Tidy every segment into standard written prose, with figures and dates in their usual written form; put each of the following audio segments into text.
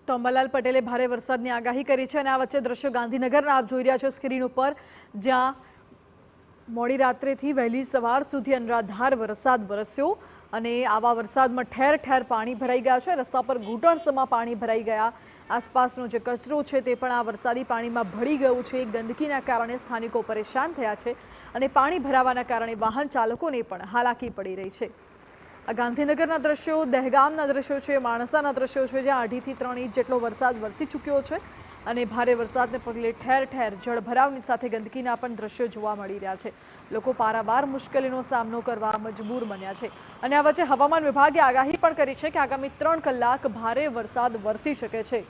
તો અંબાલાલ પટેલે ભારે વરસાદની આગાહી કરી છે અને આ વચ્ચે દ્રશ્યો ગાંધીનગરના આપ જોઈ રહ્યા છો સ્ક્રીન ઉપર, જ્યાં મોડી રાત્રેથી વહેલી સવાર સુધી અનરાધાર વરસાદ વરસ્યો અને આવા વરસાદમાં ઠેર ઠેર પાણી ભરાઈ ગયા છે। રસ્તા પર ઘૂંટણસમાં પાણી ભરાઈ ગયા। આસપાસનો જે કચરો છે તે પણ આ વરસાદી પાણીમાં ભળી ગયો છે। ગંદકીના કારણે સ્થાનિકો પરેશાન થયા છે અને પાણી ભરાવાના કારણે વાહન ચાલકોને પણ હાલાકી પડી રહી છે। આ ગાંધીનગરના દ્રશ્યો, દહેગામના દ્રશ્યો છે, માણસાના દ્રશ્યો છે, જ્યાં 2.5 થી 3 ઇંચ જેટલો વરસાદ વરસી ચૂક્યો છે અને ભારે વરસાદને પગલે ઠેર ઠેર જળભરાવની સાથે ગંદકીના પણ દ્રશ્યો જોવા મળી રહ્યા છે। લોકો પારાવાર મુશ્કેલીનો સામનો કરવા મજબૂર બન્યા છે અને આ વચ્ચે હવામાન વિભાગે આગાહી પણ કરી છે કે આગામી 3 કલાક ભારે વરસાદ વરસી શકે છે।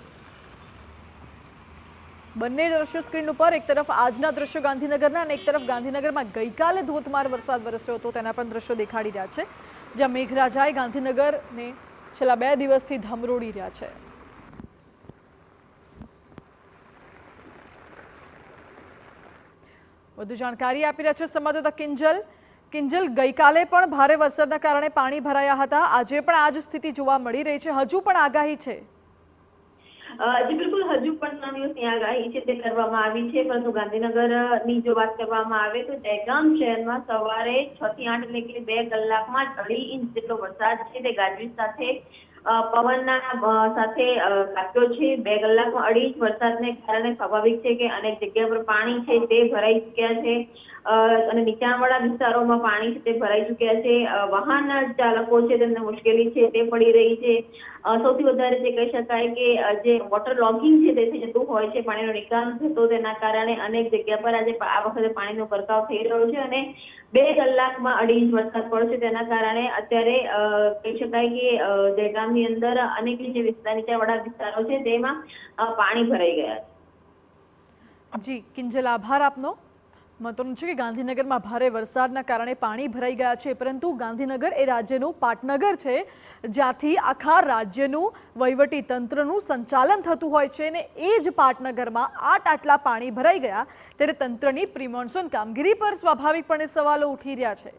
બંને દ્રશ્યો સ્ક્રીન ઉપર, એક તરફ આજના દ્રશ્યો ગાંધીનગરના અને એક તરફ ગાંધીનગરમાં ગઈકાલે ધોધમાર વરસાદ વરસ્યો હતો તેના પણ દ્રશ્યો દેખાડી રહ્યા છે, જ્યાં મેઘરાજાએ ગાંધીનગરને છેલ્લા 2 દિવસથી ધમરોડી રહ્યા છે। વધુ જાણકારી આપી રહ્યા છે સંવાદદાતા કિંજલ। કિંજલ, ગઈકાલે પણ ભારે વરસાદના કારણે પાણી ભરાયા હતા, આજે પણ આ જ સ્થિતિ જોવા મળી રહી છે, હજુ પણ આગાહી છે? જી બિલકુલ, હજુ પણ 3 દિવસની આગાહી છે તે કરવામાં આવી છે, પરંતુ ગાંધીનગરની જો વાત કરવામાં આવે તો દહેગામ શહેરમાં સવારે 6 થી 8 એટલે કે 2 કલાકમાં 2.5 ઇંચ જેટલો વરસાદ છે તે ગાજવીજ સાથે પવનના સાથે ખાબક્યો છે। 2 કલાકમાં 2.5 ઇંચ વરસાદને કારણે સ્વાભાવિક છે કે અનેક જગ્યા પર પાણી છે તે ભરાઈ ચૂક્યા છે અને નીચાણવાળા વિસ્તારોમાં પાણી છે તે ભરાઈ ચૂક્યા છે। વાહન ચાલકો છે તેમને મુશ્કેલી છે તે પડી રહી છે। સૌથી વધારે જે કહી શકાય કે જે વોટર લોગિંગ છે તે થઈ જતું હોય છે, પાણીનો નિકાલ થતો, તેના કારણે અનેક જગ્યા પર આજે આ વખતે પાણીનો ગરકાવ થઈ રહ્યો છે અને 2 કલાકમાં 2.5 ઇંચ વરસાદ પડશે, તેના કારણે અત્યારે કહી શકાય કે દહેગામની અંદર અનેક જે નીચાણવાળા વિસ્તારો છે તેમાં પાણી ભરાઈ ગયા છે। જી કિંજલ, આભાર આપનો। મહત્વનું છે કે ગાંધીનગરમાં ભારે વરસાદના કારણે પાણી ભરાઈ ગયા છે, પરંતુ ગાંધીનગર એ રાજ્યનું પાટનગર છે, જ્યાંથી આખા રાજ્યનું વહીવટી તંત્રનું સંચાલન થતું હોય છે અને એ જ પાટનગરમાં આટલા પાણી ભરાઈ ગયા ત્યારે તંત્રની પ્રી મોન્સૂન કામગીરી પર સ્વાભાવિકપણે સવાલો ઉઠી રહ્યા છે।